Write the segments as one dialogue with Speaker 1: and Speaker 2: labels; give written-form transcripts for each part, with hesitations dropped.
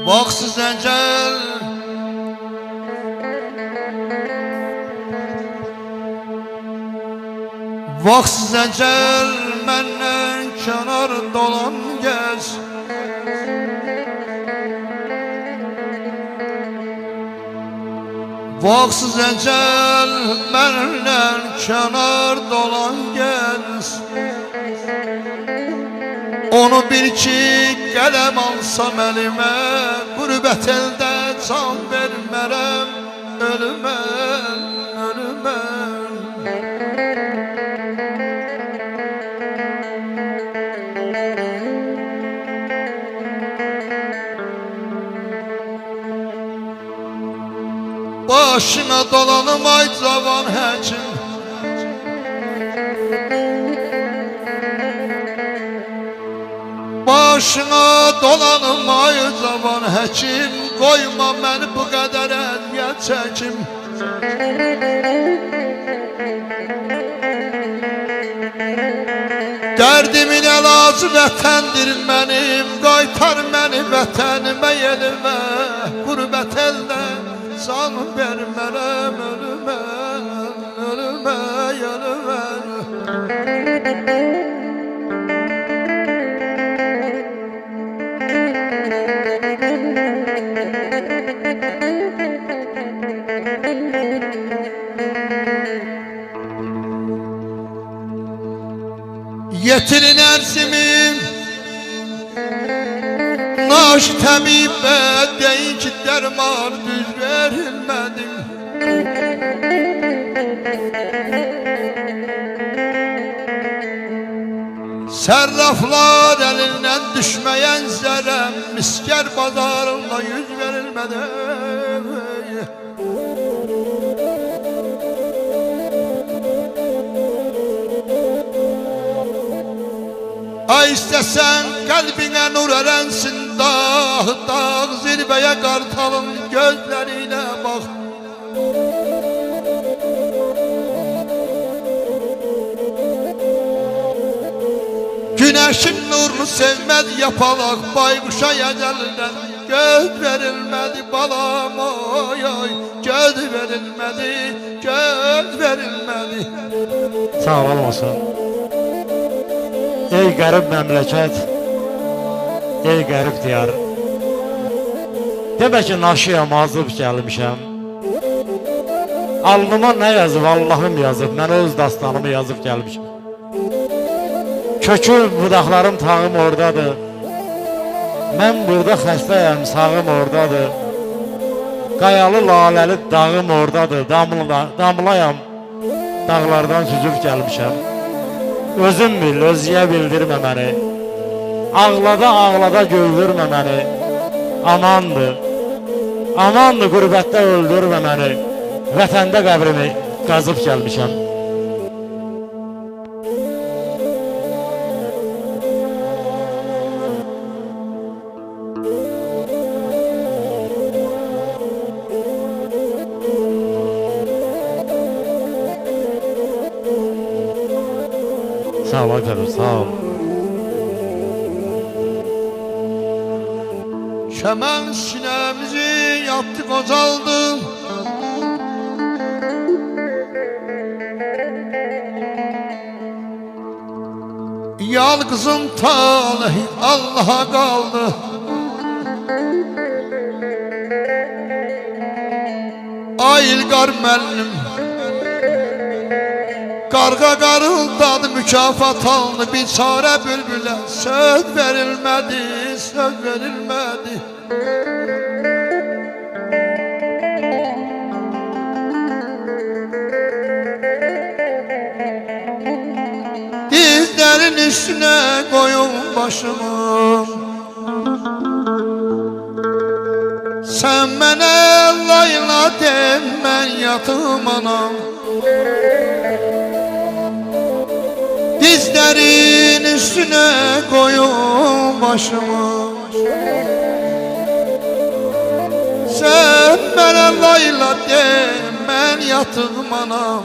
Speaker 1: Vaxtsız əcəl Vaxtsız əcəl məndən kənar dolan gəz Vaxtsız əcəl məndən kənar dolan gəz Onu bir ki qələm alsam əlimə Qürbət əldə can vermərəm Ölümən, ölümən Başına dolanım ay cavan həkim Başına dolanım ay cavan həkim Qoyma məni bu qədər əziyyət çəkim Dərdimin əlacı vətəndir mənim Qaytar məni vətənimə yelimə Qürbət əldə can vermərəm ölümə Ölümə, ölümə Yetirin ərzimi Naş təbibə deyin ki dərman düz verilmədim Sərraflar əlindən düşməyən zərəm Miskər bazarında yüz verilmədim Ay istəsən qəlbinə nur ərənsin Dağ, dağ zirvəyə qartalın gözlərinə bax Günəşin nurunu sevmədi yapalaq Bayquşa əcəldən göz verilmədi balam oy oy Göz verilmədi, göz verilmədi
Speaker 2: Sağ olmasın Ey qərib məmləkət Ey qərib diyar Demək ki naşıyam, azıb gəlmişəm Alnıma nə yazıb, Allahım yazıb Mən öz dastanımı yazıb gəlmişəm Kökül budaqlarım tağım oradadır Mən burada xəstəyəm, sağım oradadır Qayalı laləli dağım oradadır Damlayam, dağlardan süzüb gəlmişəm Özüm bil, özüyə bildirmə məni Ağlada, ağlada güldürmə məni Amandır, amandır qürbətdə öldürmə məni Vətəndə qəbrimi qazıb gəlmişəm Sağ ol Aydın, sağ ol.
Speaker 1: Kemen sinemizi yaptı qocaldı Yalqızın talehi Allah'a qaldı Ay İlqar müəllim Qarğa qarıldadı, mükafat aldı Biçarə bülbülə söz verilmədi, söz verilmədi Dizlərin üstünə qoyun başımı Sən mənə layla den, mən yatım anam Dizlərin üstünə qoyun başımı Sən mənə layla de, mən yatım anam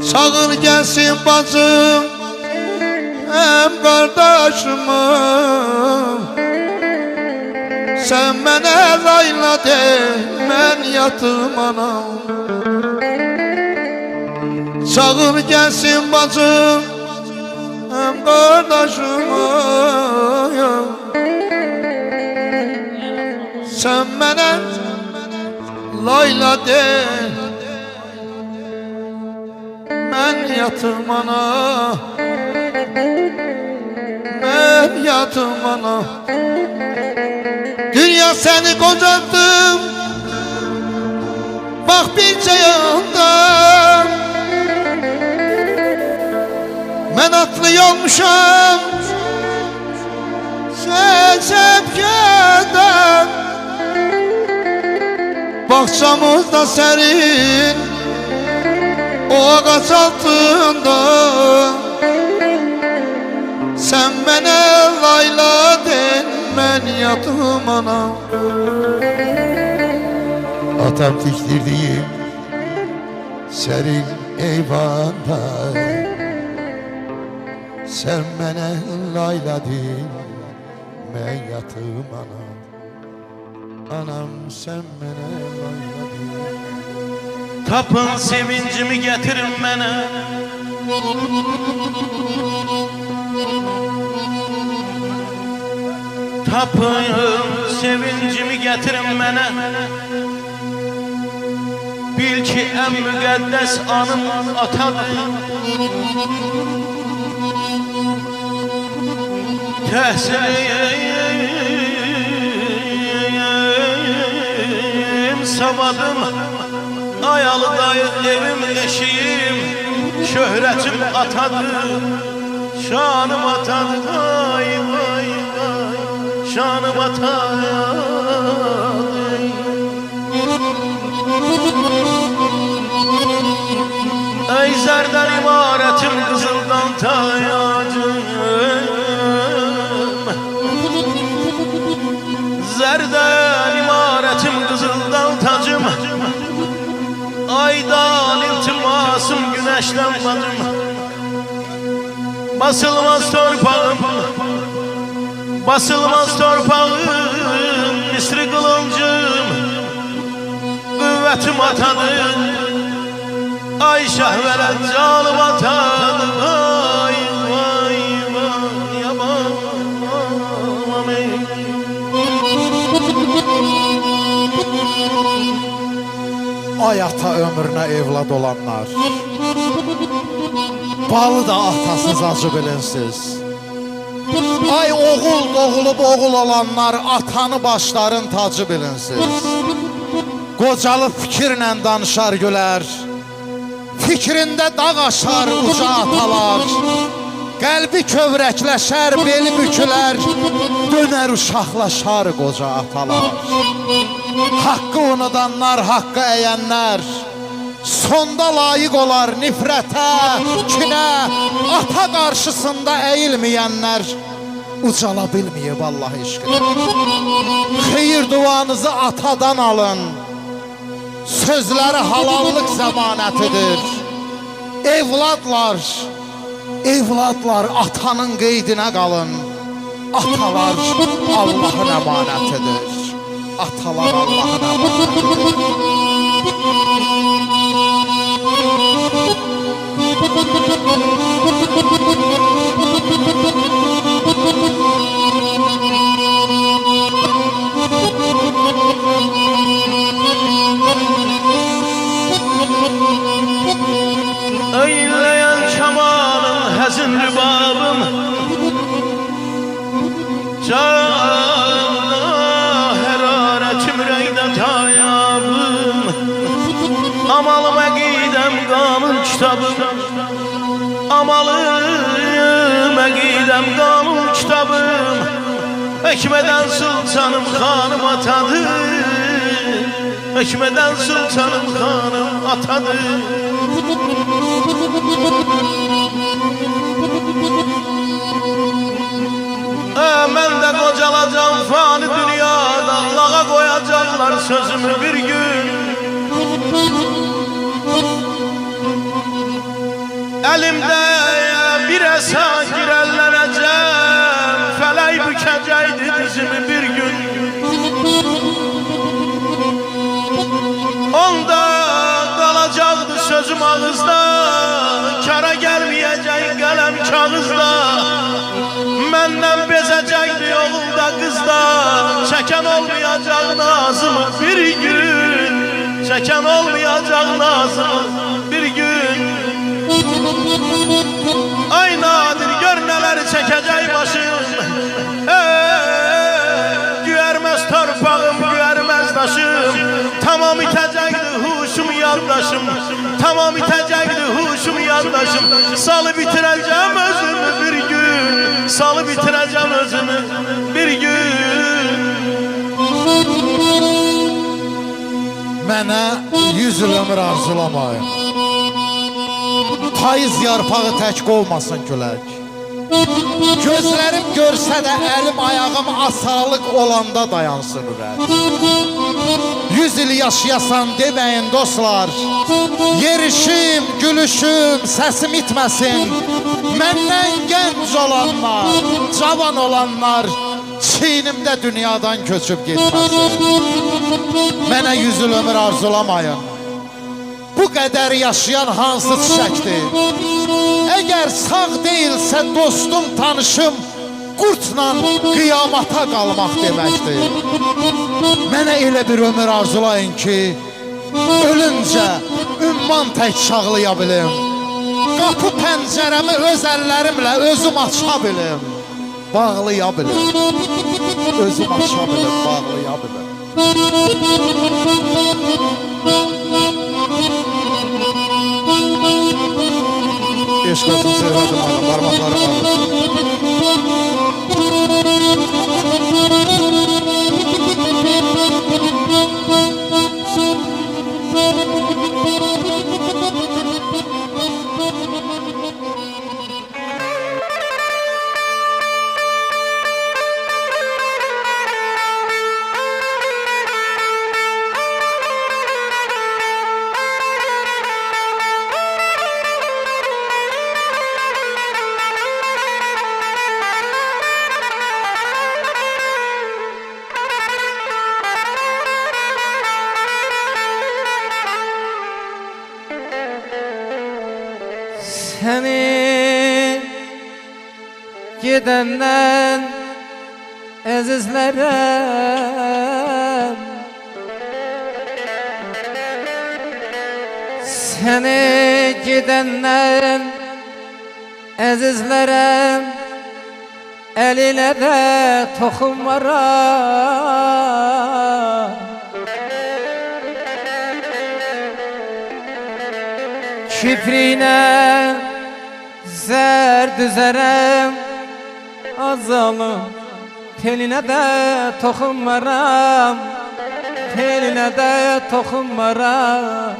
Speaker 1: Çağır gəlsin bacım, həm qardaşımı Sen mənə layla de, mən yatım anam. Çağır gəlsin bacım, həm qardaşım. Sen mənə layla de, mən yatım ana. Mən yatım ana. Dünya seni kocattım, bak bircə yandan. Mən atlı olmuşam Səcepkədən. Bahçamızda serin, o ağaç altında. Sen mənə layla den, mən yatım anam.
Speaker 3: Atam tikdirdiğim serin eyvanda. Sen mənə layla din, mən yatım anam. Anam sen mənə layla din.
Speaker 4: Tapın sevincimi getirin mənə. Tapın sevincimi getirin mənə. Bil ki en müqəddəs anım atadır. Təhsilim, savadım, ayalı dayı evim eşiğim. Şöhretim atadır, şanım atadır. Vay vay vay, şanım atadır. Ey zərdən imarətim, qızıldan tayacım. Zərdən imarətim, qızıldan tacım. Aydan iltimasım, güneşdən bacım. Basılmaz torpağım, basılmaz torpağım, misri kılıncım. Qüvvətim atadır, ay şəhvələt canım atadır. Ay vay vay yaman.
Speaker 5: Ay ata ömrünə evlad olanlar, balı da atasız acı bilinsiz. Ay oğul doğulub oğul olanlar, atanı başların tacı bilinsiz. Qocalı fikirlə danışar gülər, fikrində dağ aşar uca atalar. Qəlbi kövrəkləşər, beli bükülər, dönər uşaqlaşar qoca atalar. Haqqı unudanlar, haqqı əyənlər, sonda layiq olar nifrətə, kinə. Ata qarşısında əyilməyənlər ucala bilməyib Allah eşqinə. Xeyir duanızı atadan alın, sözləri halallıq zəmanətidir. Evladlar, evladlar atanın qeydinə qalın. Atalar Allahın əmanətidir. Atalar Allahın əmanətidir.
Speaker 4: Eyleyen kamanım, həzin rübabım, canına hərarətim, ürəkdə tayabım. Amalım əqidəm, qanun kitabım, amalım əqidəm, qanun kitabım. Həkmədən sultanım, xanım atadır. Həkmədən sultanım, xanım atadır. Mən də qocalacam fani dünyada, lağa qoyacaqlar sözümü bir gün. Əlimdə bir əsa girəllənəcəm, fələk bükəcəkdi dizimi bir gün. sözüm ağızda, kara gelmeyecek kalem kağızda. Menden bezecekti yolunda kızda, çeken olmayacak nazımı bir gün, çeken olmayacak nazımı bir gün. Ay nadir gör neler çekecek başım, güvermez torpağım, güvermez taşım. Tamam itecekti huşum yoldaşım, tamam itecekti huşum yoldaşım. Salı bitireceğim özümü bir gün, salı bitireceğim özümü bir gün.
Speaker 5: Mənə 100 il ömür arzulamayın. Payız yarpağı tək olmasın külək. Gözlərim görsə də əlim ayağım asalıq olanda dayansın ürək. 100 il yaşayasan deməyin dostlar, yerişim, gülüşüm, səsim itməsin. Məndən gənc olanlar, cavan olanlar çiynimdə dünyadan köçüb getməsin. Mənə 100 il ömür arzulamayın. Bu qədər yaşayan hansı çiçəkdir? Əgər sağ deyilsə dostum, tanışım, qurtla qiyamata qalmaq deməkdir. Mənə elə bir ömür arzulayın ki, ölüncə ümman tək çağlaya bilim. Qapı pəncərəmi öz əllərimlə özüm aça bilim, bağlaya bilim. Özüm aça bilim, bağlaya bilim. Eşq olsun sevmədim ana, parmaqlarım alır.
Speaker 6: Seni gidenden azizlerim, seni gidenden azizlerim, eline de toxunmara. Kiprine zər düzərəm, azalım telinə də toxunmaram, telinə də toxunmaram.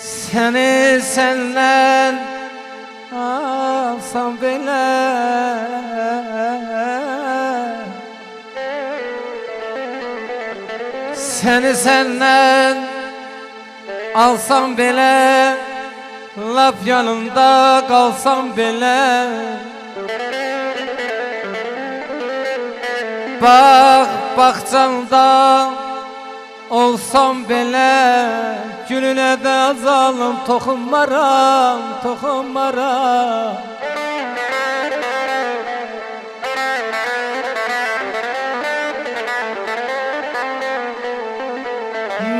Speaker 6: Səni səndən alsam belə, səni səndən alsam belə, lap yanımda qalsam belə. Bax, baxcamda olsam belə, gülünə də azalım toxunmaram, toxunmaram.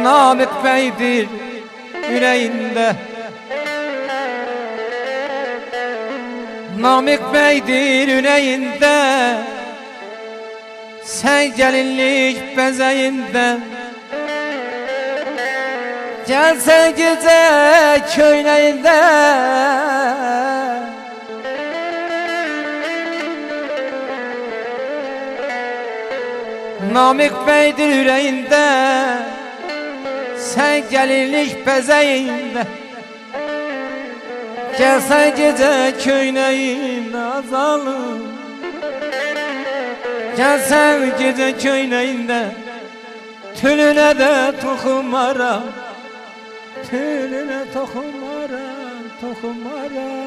Speaker 6: Namık Bey'dir yüreğinde, Namık Bey'dir yüreğinde, sen gelinlik bezeyinde. Gelsen gece köyleğinde, Namık Bey'dir yüreğinde, sen gelinlik bezeyinde. Gelsen gece köyneğin azalım, gelsen gece köyneğinde, tülüne de toxunmaram, tülüne toxunmaram, toxunmaram.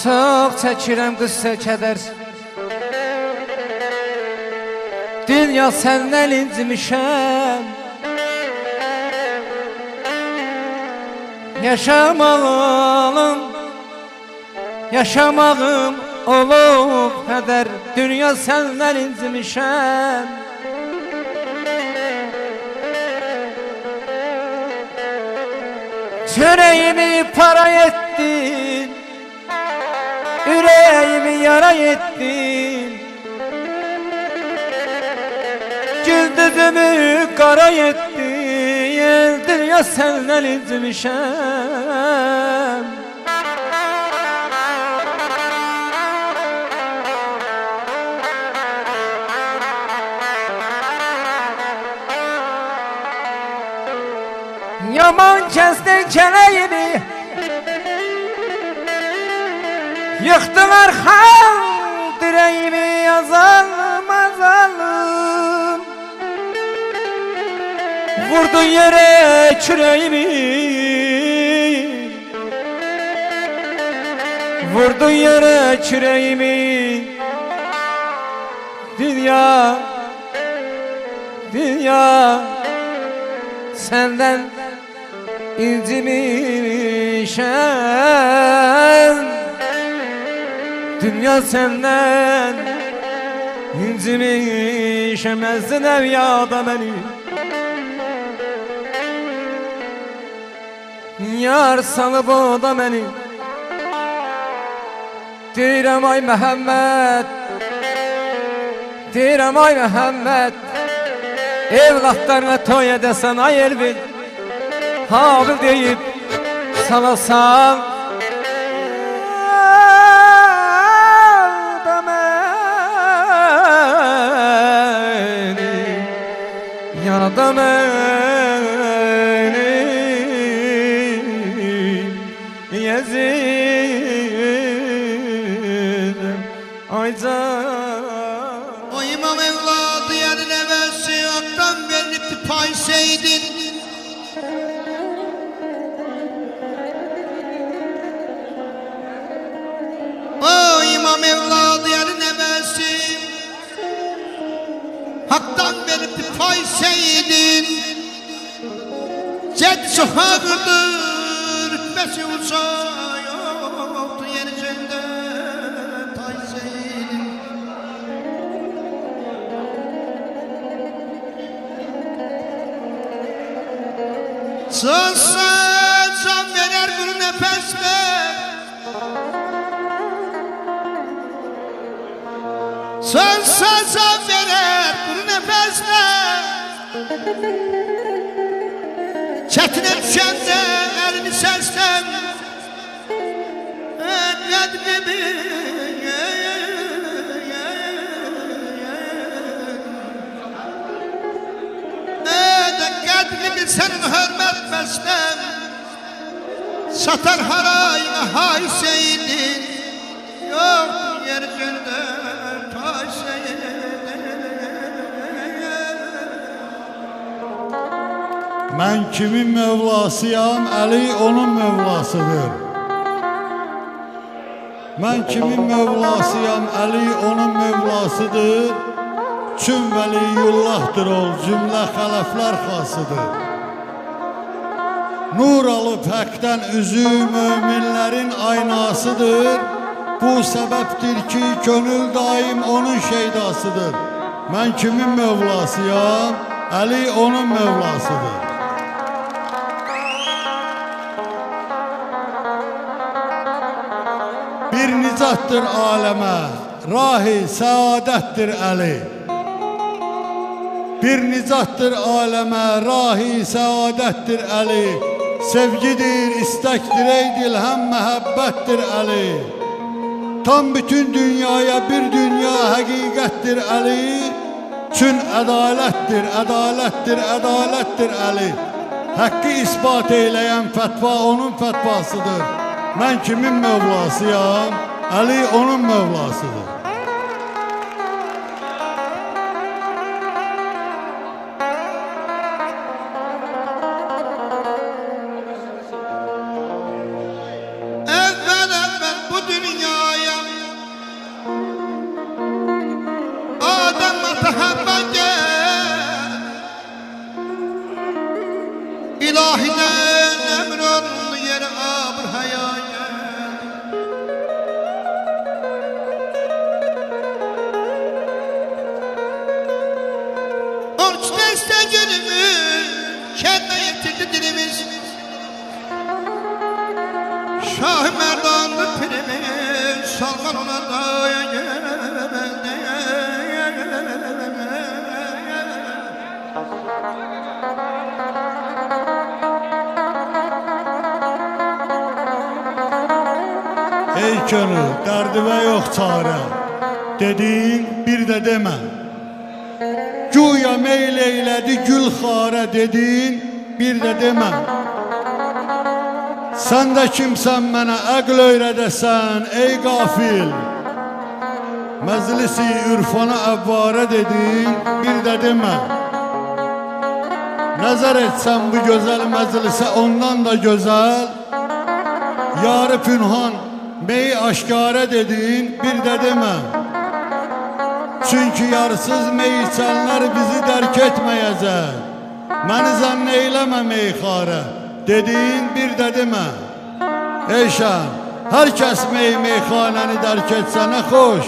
Speaker 6: Çok çəkirəm qıssa kədər. Dünya səndən incimişəm. Yaşamağım olub hədər. Dünya səndən incimişəm. Çörəyimi para etdin, ürəyimi yara etdin, güldüzümü qara etdin. Dünya səndən incimişəm. Yaman kəsdin kələyimi, yıxdılar xal dirəyimi. Azalım, azalım, vurdun yerə kürəyimi, vurdun yerə kürəyimi. Dünya, dünya səndən incimişəm. Dünya səndən incimişəm. Əzdin əvyada məni, yar salıb o da məni. Deyirəm ay Məhəmməd, deyirəm ay Məhəmməd, evlatlarına toy edəsən ay Elvin. Habil deyib salasan da məni, ya da məni, Yezidim ay can.
Speaker 1: O imam evladı yani nevesi aktan verilip payseydin. O imam evladı yani nevesi haktan verip payseydin. Ced sohagırdır rütbesi uçağı yoktu yeryüzünde tayseydin. Sönse can verer bir nefesle, sönse can verer bir nefesle. Çetine düşende elini sersem kadrimi kadrimi senin hürmet beslem. Satar harayına hayseydin, yok yeryüzünde tayseydin.
Speaker 2: Mən kimin mövlasıyam, Əli onun mövlasıdır. Mən kimin mövlasıyam, Əli onun mövlasıdır. Çün vəliyullahdır ol, cümlə xələflər xasıdır. Nur alıb həqdən üzü möminlərin aynasıdır. Bu səbəbdir ki, könül daim onun şeydasıdır. Mən kimin mövlasıyam, Əli onun mövlasıdır. Bir nicatdır aləmə, rahi səadətdir Əli. Bir nicatdır aləmə, rahi səadətdir Əli. Sevgidir, istəkdir, ey dil, həm məhəbbətdir Əli. Tam bütün dünyaya bir dünya həqiqətdir Əli. Çün ədalətdir, ədalətdir, ədalətdir Əli. Haqqı ispat eyləyən fətva onun fətvasıdır. Mən kimin mövlasıyam, Əli onun mövlasıdır.
Speaker 1: Evvel bu dünya deste günümüz, kendine yetirdi dilimiz. Şah Merdan'dır pirimiz, Salman ona daya geldi.
Speaker 7: Ey könül, dərdivə yox çarə, dediyin bir də demə. Güya meyl eylədi gül xarə, dediyin bir də demə. Sən də kimsən mənə əql öyrədəsən, ey qafil. Məclisi ürfana əvvarə dediyin bir də demə. Nəzər etsən bu gözəl məclisə ondan da gözəl. Yarı pünhan meyi aşkara dediğin bir de deme. Çünkü yarsız mey içenler bizi derk etmeyecek. Məni zənn eyləmə meyxarə dediğin bir de deme. Ey şan, herkes meyxanəni dərk etsənə xoş.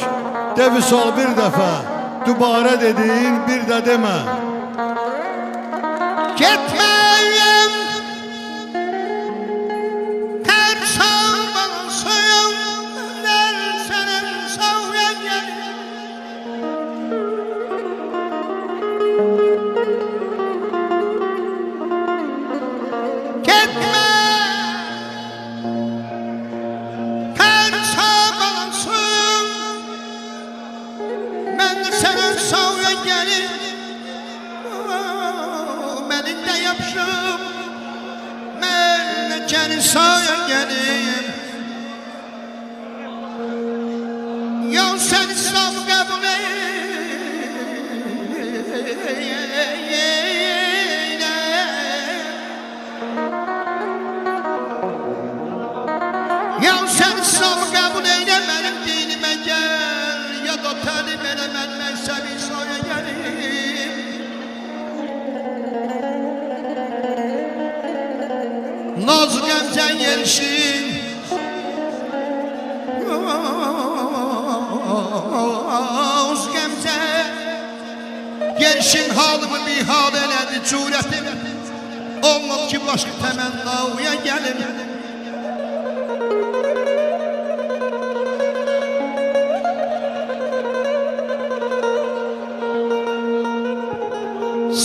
Speaker 7: Devi sol bir dəfə, dubara dediğin bir de deme.
Speaker 1: Gitmeyim Sağya geleyim. Ya sen sağ kabul eyle. Ya sen sağ kabul eyle benim dinime gel. Ya da talim ele ben mezhebi sağya geleyim. Naz gemzen yerişin Naz gemzen yerişin halımı bir hal elədi cürətim olmaz ki başqa təmənnaya gəlim.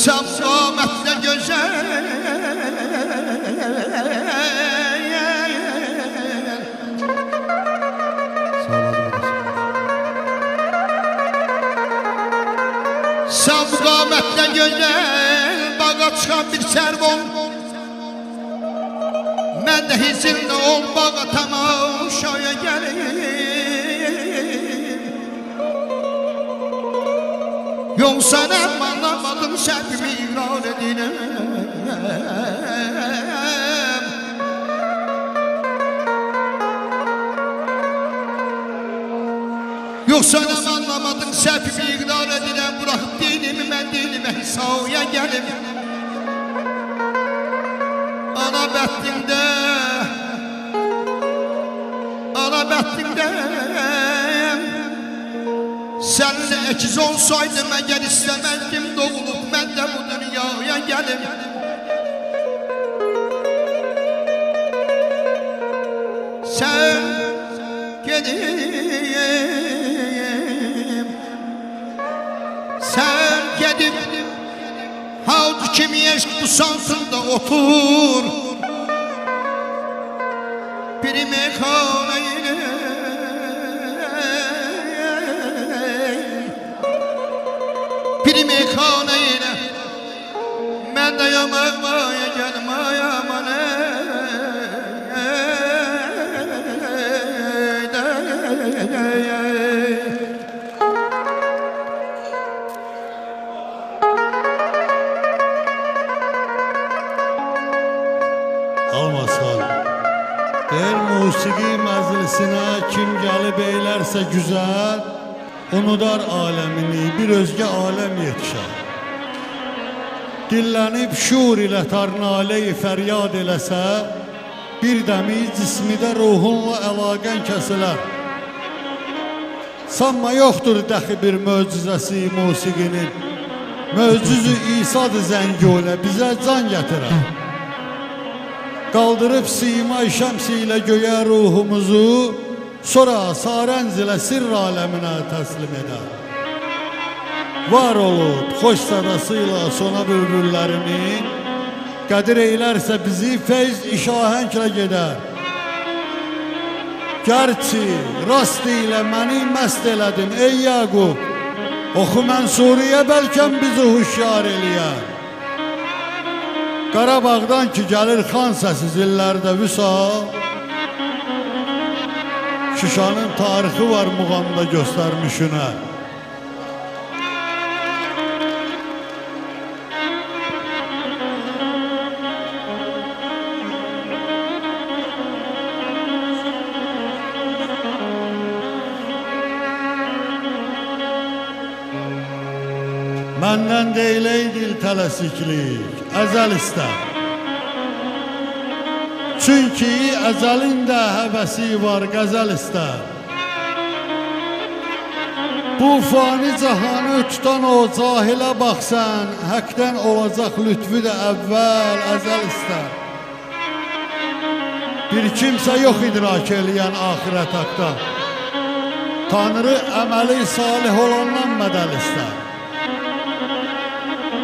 Speaker 1: Sən qamətlə gözəl Sən qamətlə gözəl bağa çıxan bir sərvon. Mən də hizinlə ol bağa tamaşaya gəlim. Yoxsa nəm anlamadım səhvimi iqrar edirəm. Yoxsa nəm anlamadım səhvimi iqrar edirəm. Bıraxıb dinimi mən dinimə hissaya gəlim. Ana bəttində Səninlə əkiz olsaydım əgər istəməzdim doğulub mən də bu dünyaya gəlim. Sən gedib Havdu kimi eşq qusantında otur. Biri meyxana ilə Biri meyxana ilə mən də yamaya gəlim ayaman
Speaker 7: Almasan Deyir musiqi məclisinə kim gəlib eylərsə güzel, unudar aləmini bir özgə aləm yetişər. Dillənib şur ilə tarnalə-i fəryad eləsə, bir dəmi cismidə ruhunla əlaqən kəsilər. Sanma yoxdur dəxi bir möcüzəsi musiqinin. Möcüzü İsa'dır Zəngülə bizə can gətirər. Qaldırıb sima şəms ilə göyə ruhumuzu, sonra sarənz ilə sirr aləminə təslim edər. Var olub xoş sadasıyla sona bülbüllərinin, qədir eylərsə bizi feyz işahənglə gedər. Gerçi rast ilə məni məst elədin ey Yaqub, oxu Mənsuriyə bəlkəm bizi huşyar eləyər. Qarabağdan ki gəlir xan səsi zillərdə vüsal, Şuşanın tarixi var muğamda göstərmiş hünər. Məndən deyil ey dil tələsiklik, əzəl istər. Çünki əzəlin də həvəsi var, qəzəl istər. Bu fani cahanı tutan o cahilə baxsan, həqdən olacaq lütfü də əvvəl əzəl istər. Bir kimsə yox idrak eləyən axirət haqda, Tanrı əməli salih olandan mədəl istər.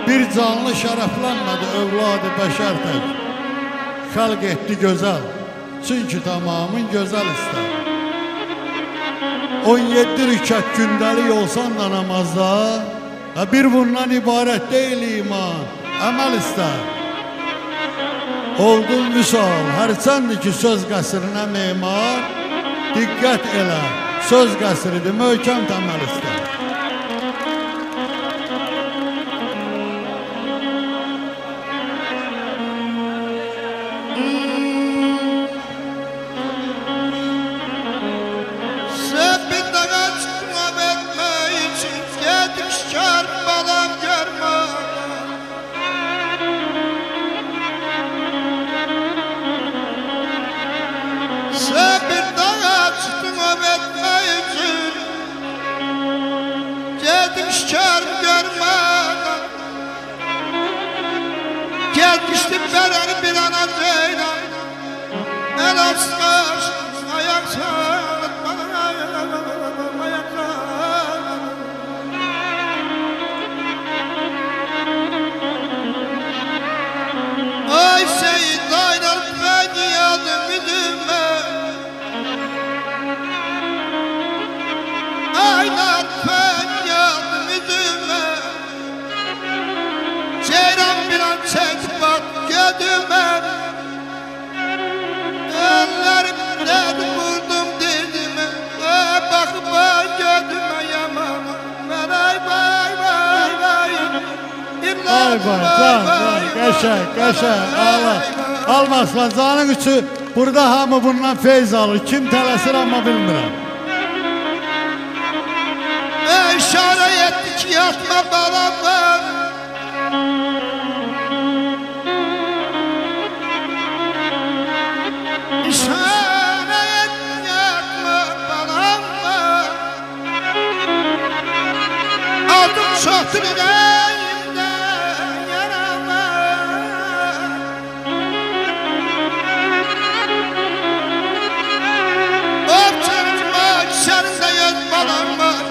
Speaker 7: Bir canlı şərəflənmədi övladı bəşər tək, xəlq etdi gözəl, çünki tamamın gözəl istər. 17 rükət gündəlik olsan da namazda, bir bundan ibarət deyil iman, əməl istər. Oldun vüsal, hərçəndir ki söz qəsrinə memar, diqqət elə, söz qəsridir, möhkəm təməl istər.
Speaker 1: Gelmiştim bereni bir ana ceylan, el aslar ayak sarıtmalı ayaklar. Ay Seyit aylar ben yadım yüzüme, aylar ben yadım yüzüme, ceylan bir an çek bak gözüme, ellerim dedi vurdum dizime, bakıp bak gözüme yaman, ay vay vay vay,
Speaker 7: Vay vay, qəşəng, almazsan canın üçü, burada hamı bundan feyz alır, kim tələsir amma bilmirəm.
Speaker 1: İşare etti ki yatma balam var, İşare etti yatma balam var, aldım çoğdur yüreğimde yaram var. Orçanıma şerinde yüz balam var,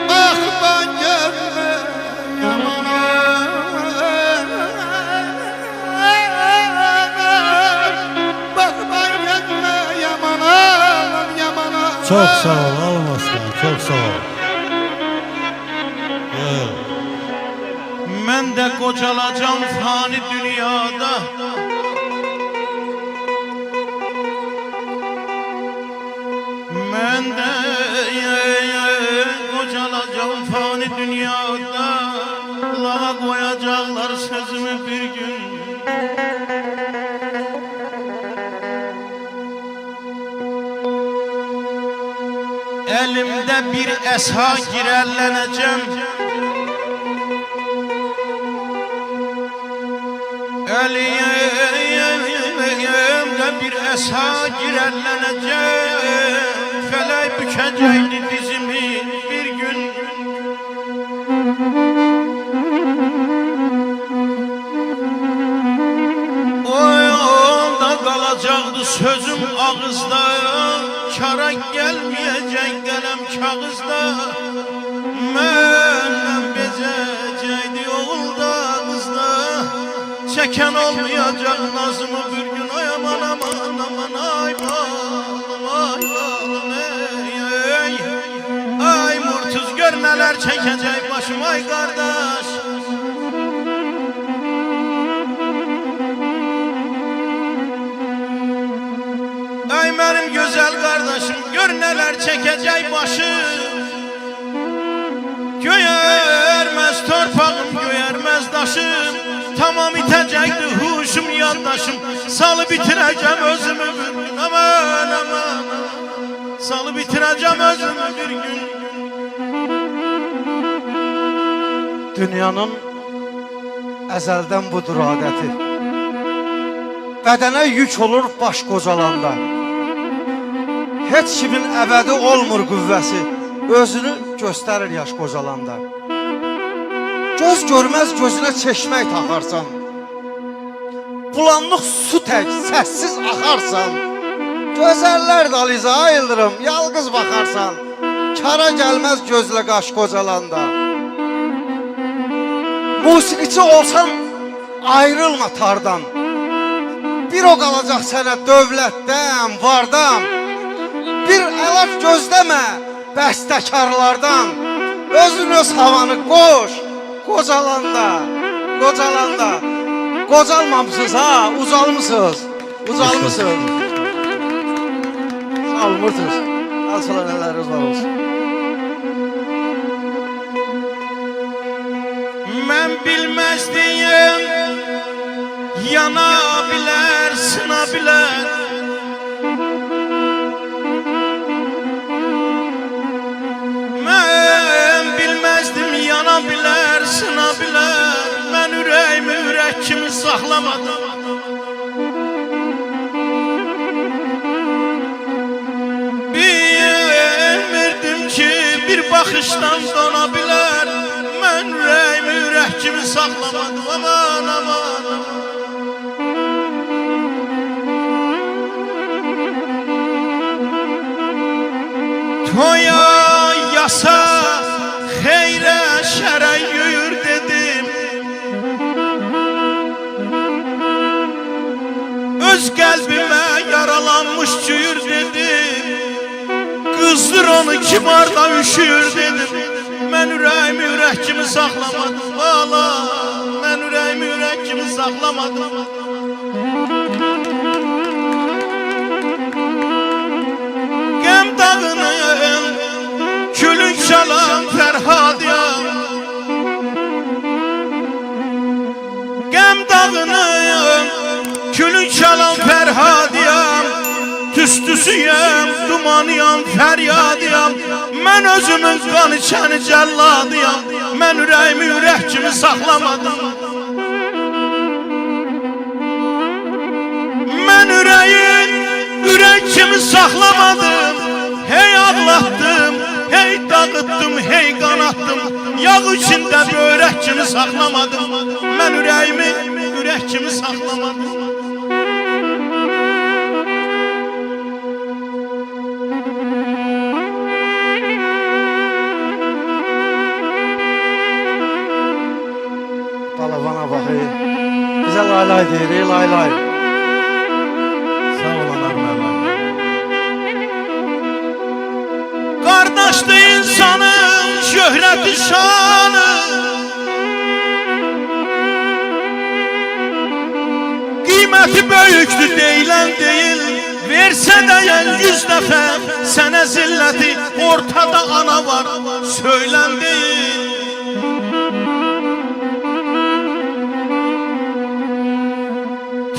Speaker 1: bak ben görme yamana. Bak ben görme yamana, yamana.
Speaker 7: Çok sağ ol Almaslan, çok sağ ol.
Speaker 4: Mən də qocalacam fani dünyada, mən də qocalacam fani dünyada, lağa qoyacaqlar sözümü bir gün. Elimdə bir əsa girəllənəcəm, elimdə bir əsa girəllənəcəm, fələk bükəcəkdi dizimi bir gün. sözüm ağızda, kara gelmeyecek gələm kağızda. Məndən bezəcəkdi oğulda, qızda. Çəkən olmayacaq nazımı bir gün. Ay aman aman aman, ay balım, ay balım, ey. Ay Murtuz gör nələr çəkəcək başım, ay qardaş. Ay mənim gözəl qardaşım, gör nələr çəkəcək başım. Göyərməz torpağım, göyərməz daşım. Tamam itəcəkdi huşum, yaddaşım. Salı bitirəcəm özümü bir gün. Aman aman, salı bitirəcəm özümü bir gün.
Speaker 8: Dünyanın əzəldən budur adəti. Bədənə yük olur baş qocalanda. Heç kimin əbədi olmur qüvvəsi, özünü göstərir yaş qocalanda. Göz görməz gözünə çeşmək taxarsan, bulanlıq su tək səssiz axarsan, gözəllər daliza ayıldırım, yalqız baxarsan, kara gəlməz gözlə qaş qocalanda. Musiqiçi olsan ayrılma tardan, bir o qalacaq sənə dövlətdən, vardan. Bir əlac gözləmə bəstəkarlardan, özün öz havanı qoş, qocalanda, qocalanda. Qocalmamısınız ha, ucalmısınız, ucalmısınız. Sağ olun Murtuz, alçalar nələriniz var olsun.
Speaker 4: Mən bilməzdiyim, yana bilər, sına bilər. Mən bilməzdim, yana bilər, sına bilər. Mən ürəyimi ürək kimi saxlamadım. Bilmirdim ki bir baxışdan dona bilər. Mən ürəyimi ürək kimi saxlamadım. Aman aman aman. Toya yasa xeyrə şərə yuyur dedim. Öz qəlbimə yaralanmış cüyür dedim. Qızdır onu kimarda üşüyür dedim. Mən ürəyimi ürək kimi saxlamadım. Valla mən ürəyimi ürək kimi saxlamadım. Qəm dağının külün çalan Fərhadiyam. Qəm dağının külün çalan Fərhadiyam. Tüstüsüyəm, dumanıyam, fəryadiyam. Mən özümün qan içəni cəlladiyam. Mən ürəyimi ürək kimi saxlamadım. Mən ürəyin ürək kimi saxlamadım. Hey ağlatdım, hey dağıtdım, hey qanattım. Yağ içində börək kimi saxlamadım. Mən ürəyimi ürək kimi saxlamadım.
Speaker 8: Balavana baxır, bizə laylay deyir, laylay.
Speaker 4: Sağ olanlar mənim. Qardaşdı insanın şöhrəti şanı. Qiyməti böyükdür deyilən deyil. Versə dəyən 100 dəfə sənə zilləti. Ortada ana var, söylən deyil.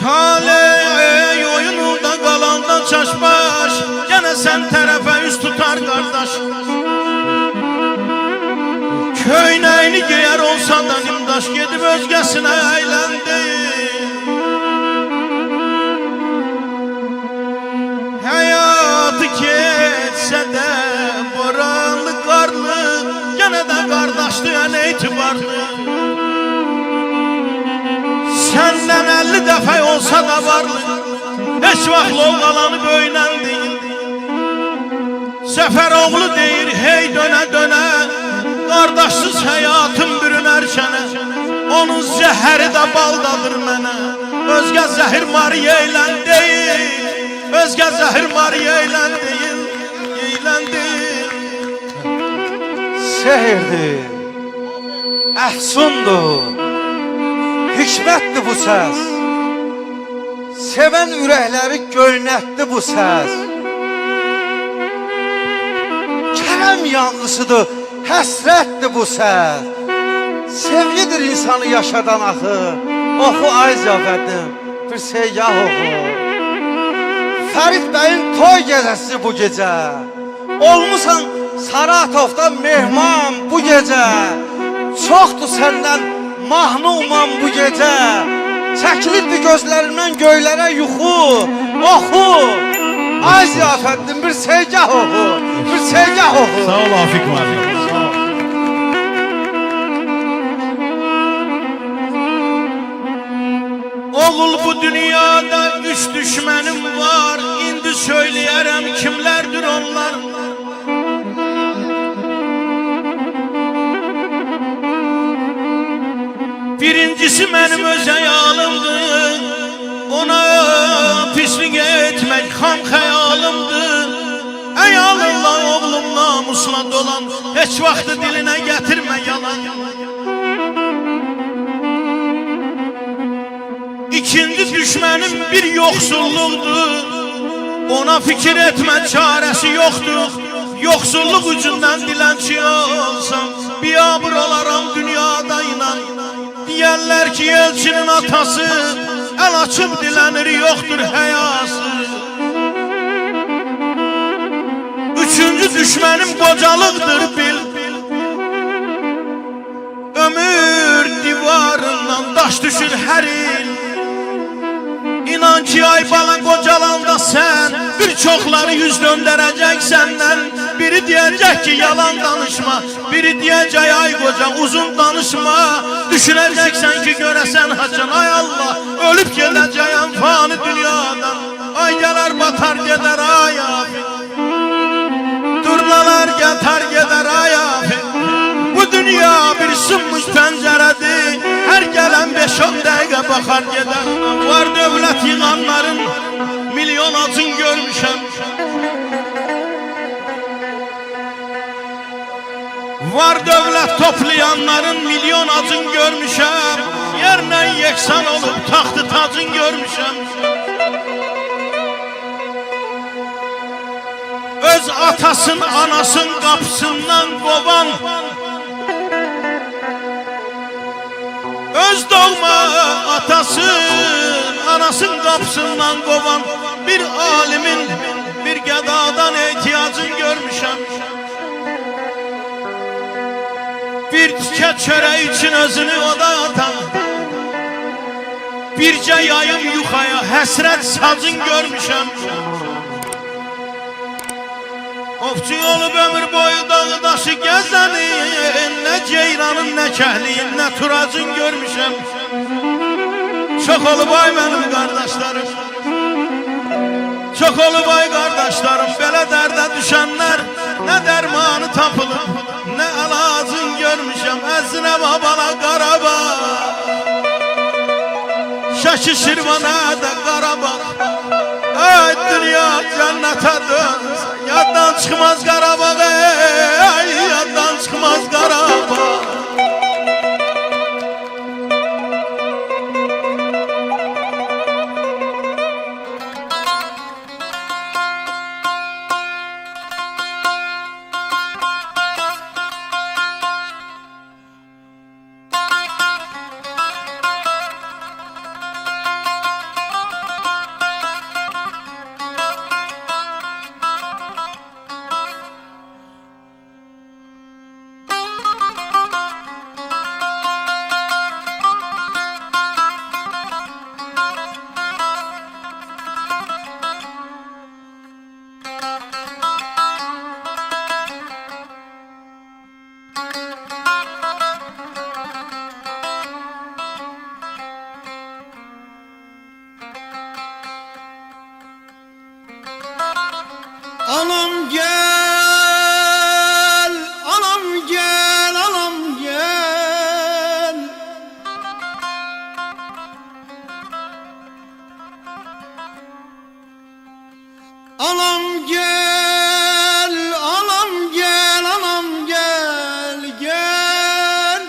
Speaker 4: Taley oyununda qalanda çaşbaş, yenə sən tərəfə üst tutar qardaş. Köynəyini geyər olsa da nimdaş, gedib özgəsinə əyləndi. Həyatı keçsə də boranlı qarlı, yenə də qardaşdı ən etibarlı. Səndən 50 dəfə olsa da varlı, heç vaxt lovğalanıb öylə deyil. Səfəroğlu deyir hey dönə dönə, qardaşsız həyatım bürünərkənə, onun zəhəri də baldadır mənə. Özgə zəhir Mariya ilə deyil, özgə zəhir Mariya ilə deyil, eylən deyil.
Speaker 8: Sehirdir, əhsundur, hikmətdir bu səs. Sevən ürəkləri göynətdi bu səs. Kərəm yanlısıdır, həsrətdir bu səs. Sevgidir insanı yaşadan axı. Oxu ay ziyafətim, bir seygah oxu. Fərid bəyin toy gecəsi bu gecə. Olmusan Saratovda mehman bu gecə. Çoxdur səndən mahnumam bu gecə. Çəkilirdi gözlərindən göylərə yuxu. Oxu, ay ziyafətim, bir seygah oxu, bir seygah oxu.
Speaker 4: Sağ ol Afik Malik. Oğul bu dünyada üç düşmənim var. İndi söyləyərəm kimlərdir onlar. Birincisi mənim öz əyalımdır. Ona pislik etmək xam xəyalımdır. Əyalımla oğlum namusla dolan, heç vaxtı dilinə gətirmə yalan. İkinci düşmənim bir yoxsulluqdur. Ona fikir etmə çarəsi yoxdur. Yoxsulluq ucundan dilənçi olsam, biyabır olaram dünyada inan. Deyərlər ki elçinin atası əl açıb dilənir, yoxdur həyası. Üçüncü düşmənim qocalıqdır bil. Ömür divarından daş düşür hər il. İnan ki ay bala qocalanda sən bir çoxları yüz döndərəcək səndən. Biri deyəcək ki yalan danışma, biri deyəcək ay qoca uzun danışma. Düşünəcəksən ki görəsən haçan, ay Allah ölüb gedəcəyəm fani dünyadan. Ay gələr batar gedər ay abi, durnalar gətar gedər ay abi. Bu dünya bir sınmış pəncərədir, hər gələn 5-10 dəqiqə baxar gedər. Var dövlət yığanların milyon acın görmüşəm. Var dövlət toplayanların milyon acın görmüşəm. Yerlə yeksan olub taxtı tacın görmüşəm. Öz atasın anasın qapısından qovan, öz doğma atasın anasın qapısından qovan bir alimin bir qədadan ehtiyacın görmüşəm. Bir tikə çörək üçün özünü oda atan, bircə yayım yuxaya həsrət sacın görmüşəm. Ovçu olub ömür boyu dağı daşı gəzənin, nə ceyranın, nə kəhliyin, nə turacın görmüşəm. Çox olub ay mənim qardaşlarım, çox olub ay qardaşlarım. Belə dərdə düşənlər nə dərmanı tapılıb, nə əlacın görmüşəm. Əzinə babana Qarabağ, Şəki Şirvana da Qarabağ. Ay dünya cənnətə dönsə, yaddan çıxmaz Qarabağ, ey yaddan çıxmaz Qarabağ.
Speaker 1: Anam gel, anam gel, anam gel. Anam gel, anam gel, anam gel, gel.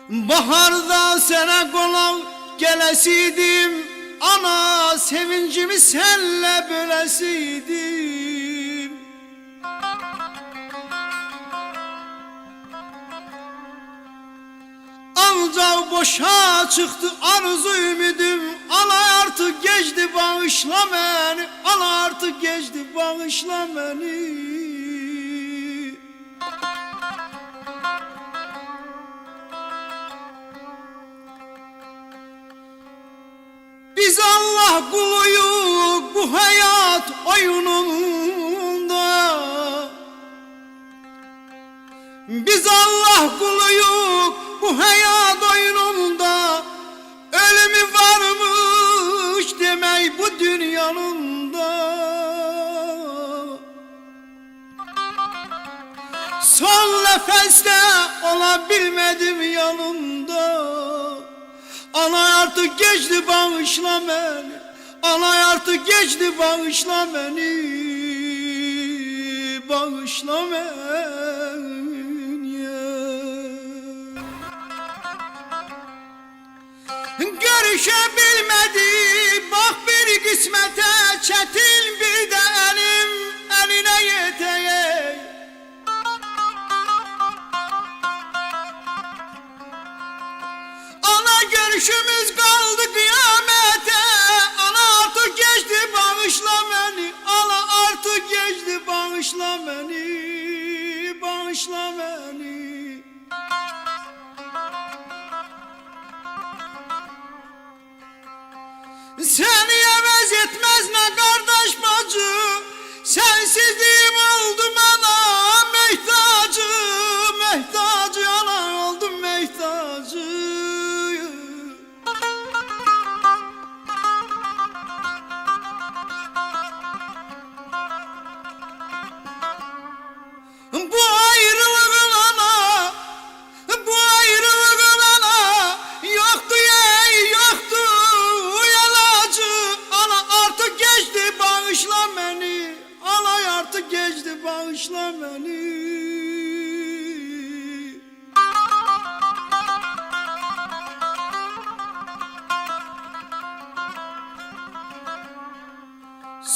Speaker 1: Baharda sana konak gelesiydim, ana sevincimi senle bölesiydim. Ancak boşa çıktı arzu ümidim, ana artık geçti bağışla beni, ana artık geçti bağışla beni. Biz Allah kuluyuz bu hayat oyununda. Biz Allah kuluyuz bu hayat oyununda. Ölümü varmış demek bu dünyanın da. Son nefeste olabilmedim yanında. Ana artık geçti bağışla beni, ana artık geçti bağışla beni, bağışla beni. Görüşebilmedik bak bir kısmete, çetin bir de elim eline yeteyim. Ana görüşümüz kaldı kıyamete, ana artık geçti bağışla beni, ana artık geçti bağışla beni, bağışla beni. Seni evez etmez ne kardeş bacı, sensizliğim oldu bana mehtacı, mehtacı ana oldum mehtacı. Bu ayrılığın ana, bu ayrılığın ana, yoktu ey yoktu yalacı. Ana artık geçti bağışla beni, ana artık geçti bağışla beni.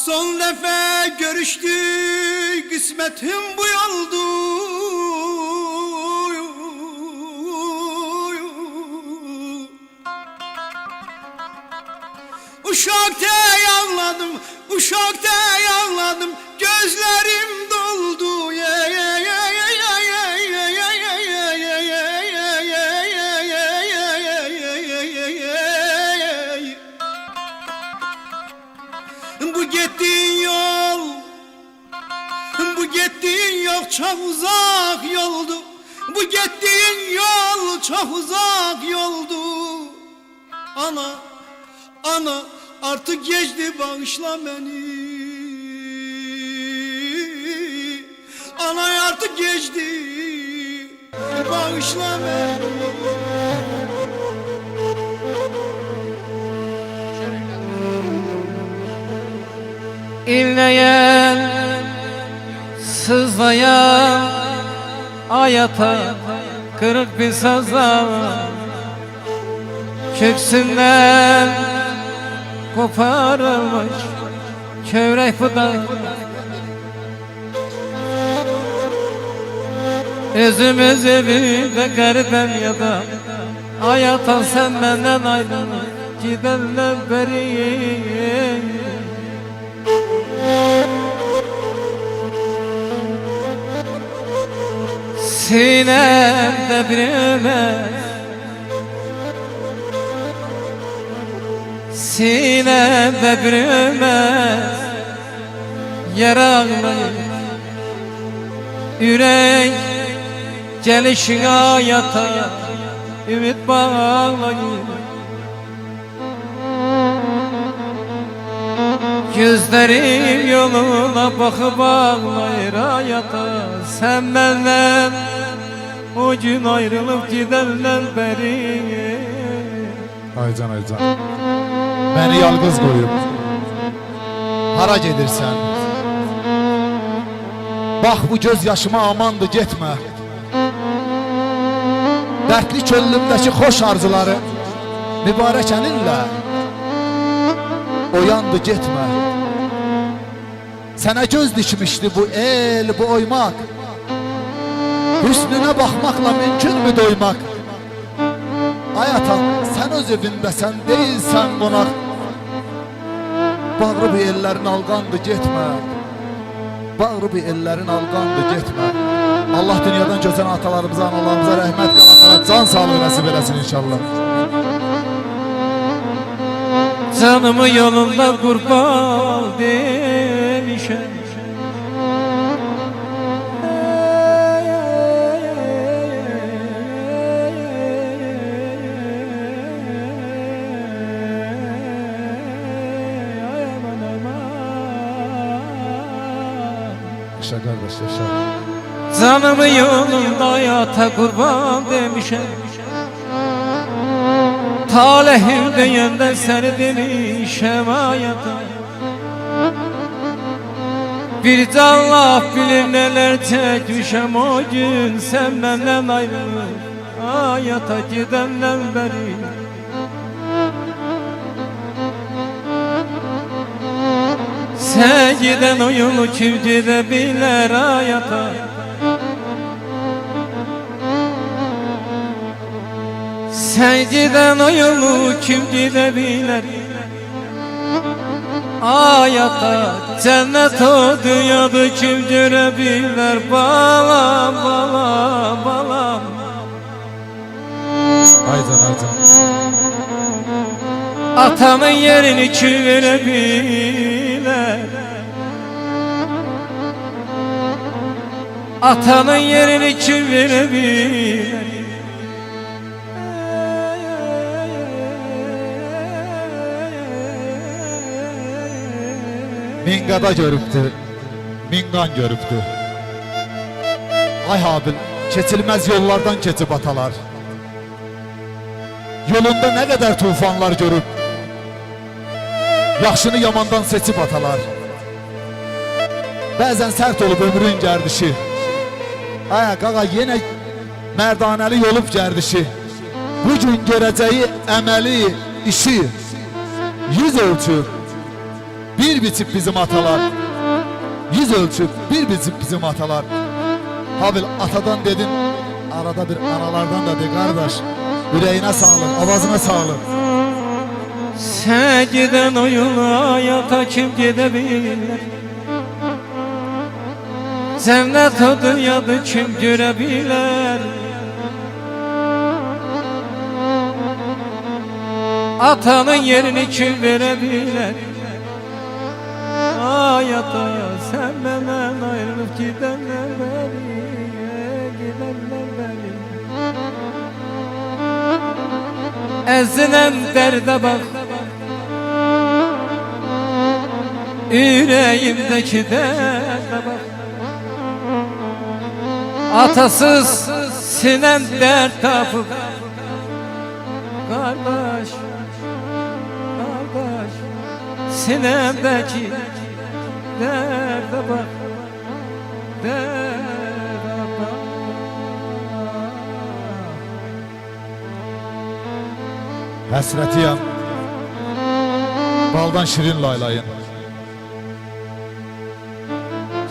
Speaker 1: Son defa görüştük, kısmetim bu oldu. Uşakta ağladım, uşakta ağladım, gözlerim doldu. Bu gittiğin yol, bu gittiğin yol çok uzak yoldu. Bu gittiğin yol çok uzak yoldu. Ana, ana artık geçti bağışla beni. Ana artık geçti bağışla beni.
Speaker 6: İnleyen, sızlayan, hayata kırık bir sazla köksünden koparılmış kövrek budak. Özümüzü bir de garibem ya da hayata sen benden ayrılıp gidenler beri. Sinemde bürümez, sinemde bürümez, yaralayıp yürek gelişine hayata ümit bağlayıp Gözlerim yoluna bakıp ağlayır hayata. Sen benden o gün ayrılıp gidenden beri.
Speaker 5: Aycan Aycan. Beni yalnız koyup hara gedirsən. Bax bu göz yaşıma amandı getmə. Dertli çöllümdəki xoş arzuları mübarək əlinlə oyandı getmə. Sənə göz dikmişdi bu el, bu oymaq. Hüsnünə baxmaqla mümkünmü doymaq? Ay atam, sən öz evindəsən, deyilsən qonaq. Bağrı bu ellərin alqandı getmə. Bağrı bu ellərin alqandı getmə. Allah dünyadan gözən atalarımıza, analarımıza rəhmət qalanlara can sağlığı nəsib eləsin inşallah.
Speaker 6: Canımı yolunda qurban demişəm.
Speaker 5: Yaşa qardaş, yaşa.
Speaker 6: Canımı yolunda hayata qurban demişəm. Talihim deyəndə səni demişəm hayata. Bir can laf bilir neler çəkmişəm o gün. Sən məndən ayrılır hayata gedəndən bəri. Sen giden o yolu kim gidebilir hayata? Sen giden o yolu kim gidebilir hayata? Cennet o dünyada kim görebilir? Balam, balam, balam.
Speaker 5: Aycan, Aycan.
Speaker 6: Atamın yerini kim verebilir? Atanın yerini kim verebilir?
Speaker 5: Mingada görübdü, mingan görübdü. Ay Habil, keçilmez yollardan keçib atalar. Yolunda ne kadar tufanlar görüp yaxşını yamandan seçip atalar. Bəzən sərt olub ömrün gərdişi. Ay qaqa yenə mərdanəli yolub gərdişi. Bugün görəcəyi əməli, işi yüz ölçüb bir biçib bizim atalar. Yüz ölçüb bir biçib bizim atalar. Habil atadan dedin, arada bir analardan da de kardeş. Yüreğine sağlık, avazına sağlık.
Speaker 6: Sen giden o yola hayata kim gidebilir? Cennet o dünyada kim görebilir? Atanın yerini kim verebilir? Hayata sen benden ayrılıp gidenler beri, gidenler beri. Ezilen derde bak, yüreğimdeki derde bak. Atasız sinem dert tapıp, kardeş, kardeş, sinemdeki derde bak, derde bak.
Speaker 5: Həsrətiyəm baldan şirin laylayın.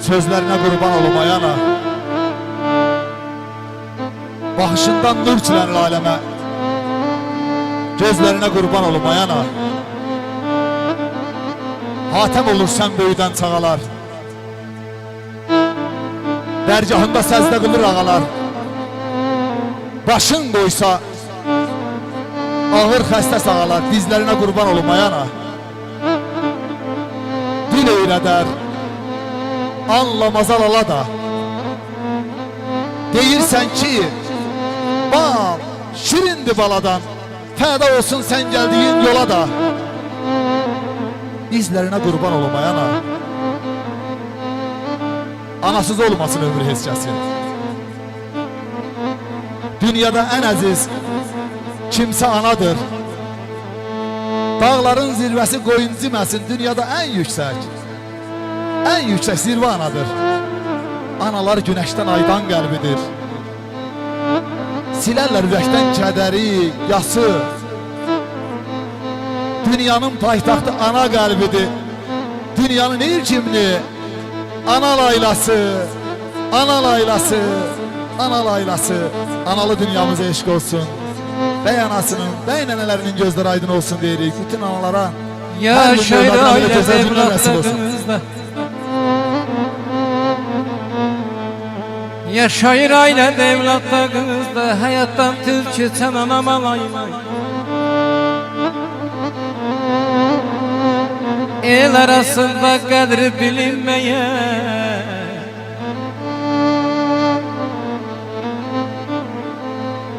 Speaker 5: Sözlerine qurban olum ayana. Baxışından nur çilənir aləmə. Gözlerine qurban olum ayana. Hatəm olur sən böyüdən çağalar. Dərgahında səzdə qılır ağalar. Başın qoysa ağır xəstə sağalar, dizlerine qurban olum ayana. Dil eylədər, anlamazal ala da. Deyirsən ki, bal şirindi baladan, fəda olsun sən gəldiyin yola da. izlerine kurban olmaya ana. Anasız olmasın ömrü heç kəsin. Dünyada en aziz kimse anadır. Dağların zirvesi koyun deməsin, dünyada en yüksek zirve anadır. Analar güneşten aydan qəlbidir. Silərlər ürəkdən kədəri, yası. Dünyanın paytaxtı ana qəlbidir. Dünyanın ilkimli ana laylası, ana laylası, ana laylası. Analı dünyamıza eşq olsun. Bəy anasının, bəy nənələrinin gözləri aydın olsun deyirik. Bütün analara
Speaker 6: Yaşayır ailə
Speaker 5: evlatlarımızda.
Speaker 6: evlatlarımızda. Yaşayır ailə evlatlarımızda. Həyatdan tez keçən anama laylay. El arasında qədri bilinməyən,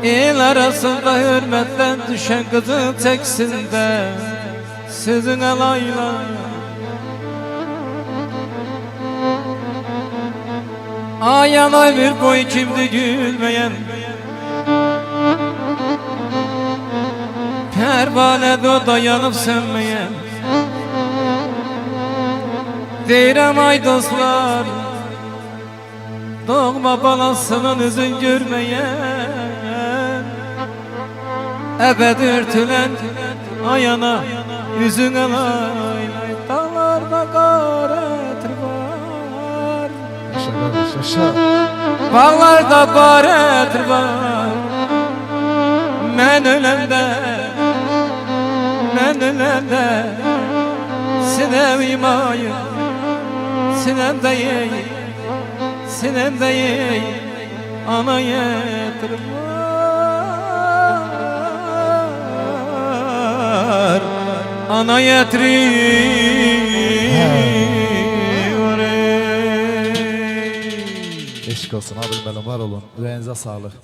Speaker 6: el arasında hürmətdən düşən qızın çəksində sözünə laylay. Ay anay bir boy kimdi gülməyən, pərvanədə o dayanıb sönməyən. Deyirəm ay dostlar, doğma balasının üzün görməyən, əbəd örtülən ayana yüzünə laylay. Dağlarda qar ətr var,
Speaker 5: Yaşa qardaş, yaşa.
Speaker 6: bağlarda bar ətr var. Mən öləndə sinəvim ayır, sinəmdə yey, sinəmdə yey, ana yetr var, ana yetri var.
Speaker 5: Eşq olsun, abim benim var olun. Ürəyinizə sağlıq.